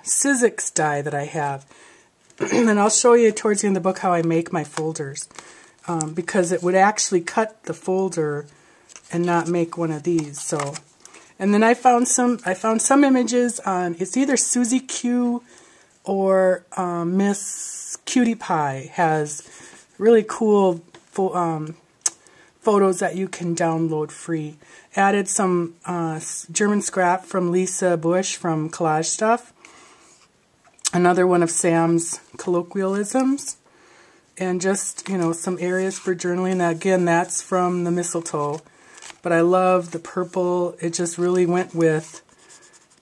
Sizzix die that I have. And I'll show you towards the end of the book how I make my folders. Because it would actually cut the folder and not make one of these. So, and then I found some images on, it's either Susie Q or Miss Cutie Pie has really cool photos that you can download free. Added some German scrap from Lisa Bush from Collage Stuff. Another one of Sam's colloquialisms. And just, you know, some areas for journaling. Again, that's from the mistletoe. But I love the purple. It just really went with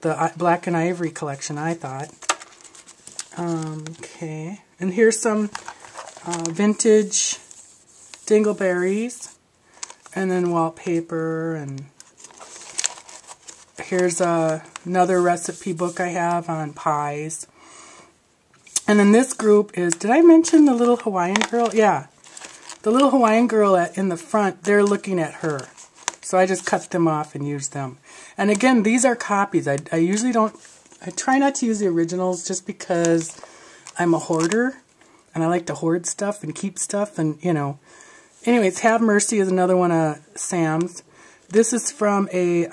the Black and Ivory collection, I thought. Okay. And here's some vintage dingleberries. And then wallpaper. And here's another recipe book I have on pies. And then this group is, did I mention the little Hawaiian girl? Yeah. The little Hawaiian girl in the front, they're looking at her. So I just cut them off and used them. And again, these are copies. I usually don't, I try not to use the originals just because I'm a hoarder. And I like to hoard stuff and keep stuff and, you know. Anyways, Have Mercy is another one of Sam's. This is from a,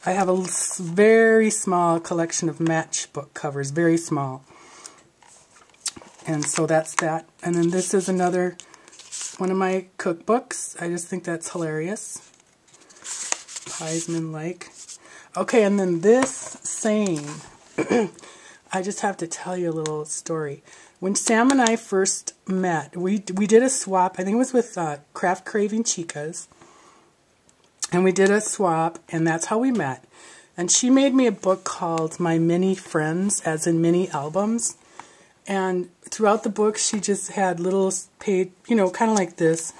I have a very small collection of matchbook covers, very small. And so that's that. And then this is another one of my cookbooks. I just think that's hilarious. Piesman-like. Okay, and then this saying, I just have to tell you a little story. When Sam and I first met, we did a swap. I think it was with Craft Craving Chicas. And we did a swap, and that's how we met. And she made me a book called My Mini Friends, as in mini albums. And throughout the book, she just had little page, you know, kind of like this,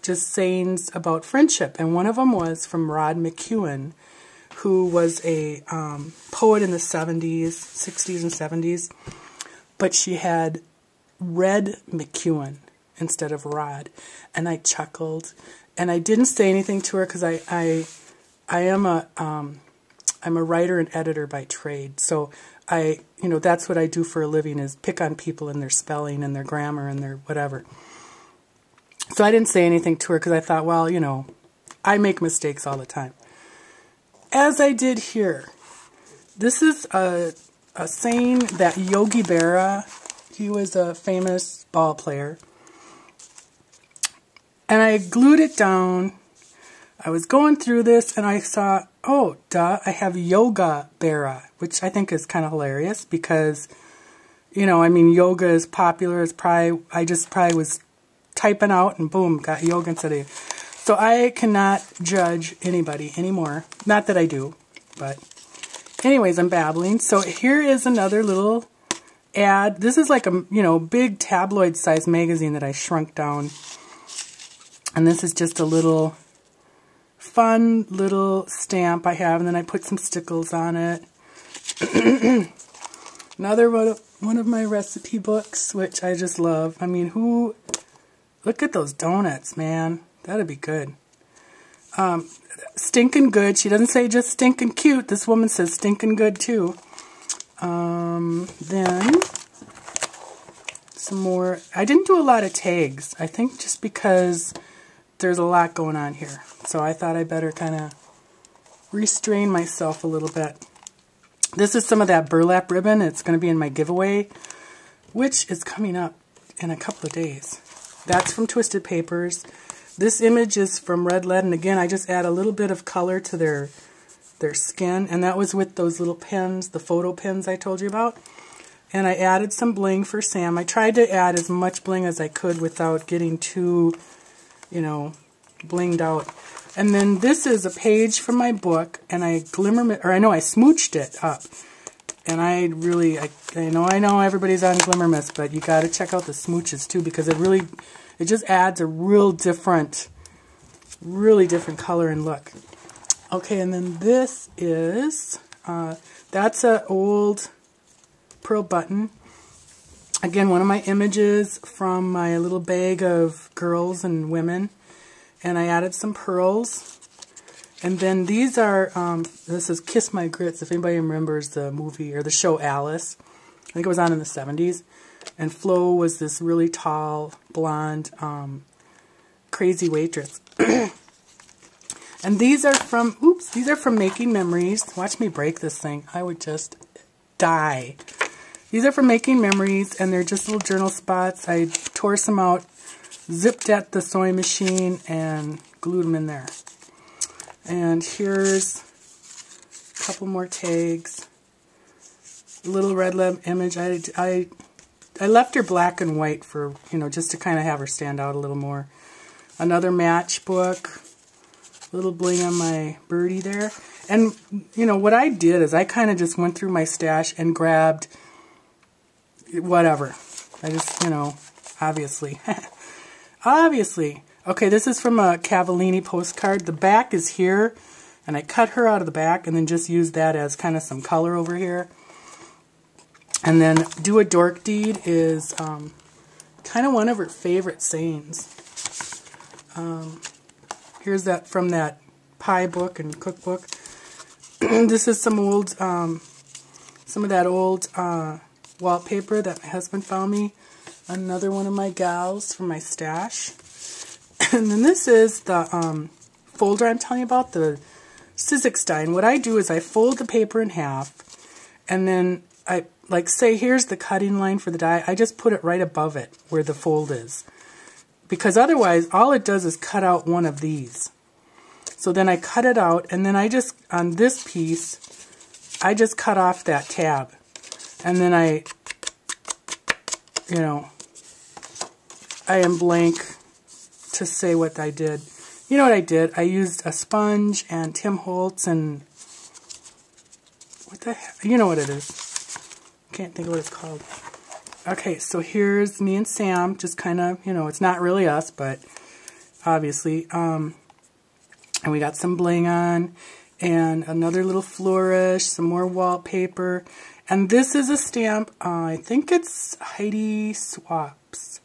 just sayings about friendship. And one of them was from Rod McEwen, who was a poet in the 70s, 60s and 70s. But she had Red McEwen instead of Rod. And I chuckled. And I didn't say anything to her because I am I'm a writer and editor by trade. So you know, that's what I do for a living, is pick on people and their spelling and their grammar and their whatever. So I didn't say anything to her because I thought, well, you know, I make mistakes all the time. As I did here, this is a saying that Yogi Berra, he was a famous ball player. And I glued it down. I was going through this and I saw, oh, duh, I have Yoga Berra, which I think is kind of hilarious because, you know, I mean, yoga is popular. It's probably, I just probably was typing out and boom, got yoga instead of. So I cannot judge anybody anymore. Not that I do, but anyways, I'm babbling. So here is another little ad. This is like a, you know, big tabloid size magazine that I shrunk down. And this is just a little fun little stamp I have, and then I put some stickles on it. Another one of my recipe books, which I just love. I mean, look at those donuts, man. That'd be good. Stinkin' good. She doesn't say just stinkin' cute. This woman says stinkin' good too. Then some more. I didn't do a lot of tags. I think just because there's a lot going on here. So I thought I better kind of restrain myself a little bit. This is some of that burlap ribbon. It's going to be in my giveaway, which is coming up in a couple of days. That's from Twisted Papers. This image is from Red Lead, and again, I just add a little bit of color to their skin, and that was with those little pins, the photo pins I told you about. And I added some bling for Sam. I tried to add as much bling as I could without getting too, you know, blinged out. And then this is a page from my book, and I smooched it up. And I know everybody's on Glimmer Mist, but you got to check out the smooches too, because it just adds a really different color and look. Okay, and then this is, that's an old pearl button. Again, one of my images from my little bag of girls and women. And I added some pearls. And then these are, this is Kiss My Grits, if anybody remembers the movie or the show Alice. I think it was on in the 70s. And Flo was this really tall, blonde, crazy waitress. And these are from, these are from Making Memories. Watch me break this thing. I would just die. These are from Making Memories, and they're just little journal spots. I tore some out, zipped at the sewing machine, and glued them in there. And here's a couple more tags. Little red image. I left her black and white for, you know, just to kind of have her stand out a little more. Another matchbook. Little bling on my birdie there. And, you know, what I did is I kind of just went through my stash and grabbed whatever. I just, you know, obviously. Obviously. Okay, this is from a Cavallini postcard. The back is here, and I cut her out of the back and then just used that as kind of some color over here. And then Do a Dork Deed is kind of one of her favorite sayings. Here's that from that pie book and cookbook. This is some old, some of that old wallpaper that my husband found me. Another one of my gals from my stash. And then this is the folder I'm telling you about, the Sizzixstein. What I do is I fold the paper in half, and then I, like, say, here's the cutting line for the die. I just put it right above it where the fold is. Because otherwise, all it does is cut out one of these. So then I cut it out, and then I just, on this piece, I just cut off that tab. And then I, you know, I am blank to say what I did. You know what I did? I used a sponge and Tim Holtz and, what the heck? You know what it is. Can't think of what it's called. Okay, so here's me and Sam, just kind of, you know, it's not really us, but obviously. And we got some bling on, and another little flourish, some more wallpaper. And this is a stamp, I think it's Heidi Swaps.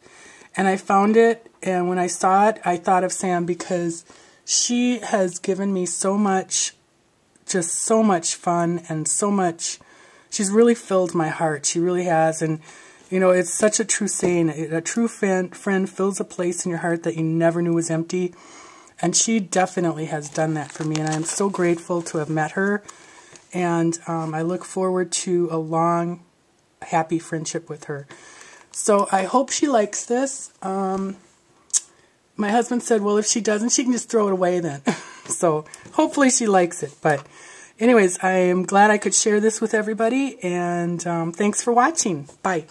And I found it, and when I saw it, I thought of Sam because she has given me so much, just so much fun and so much, she's really filled my heart. She really has. And you know, it's such a true saying. A true friend fills a place in your heart that you never knew was empty. And she definitely has done that for me. And I'm so grateful to have met her. And I look forward to a long, happy friendship with her. So I hope she likes this. My husband said, well, if she doesn't, she can just throw it away then. So hopefully she likes it. But anyways, I am glad I could share this with everybody. And thanks for watching. Bye.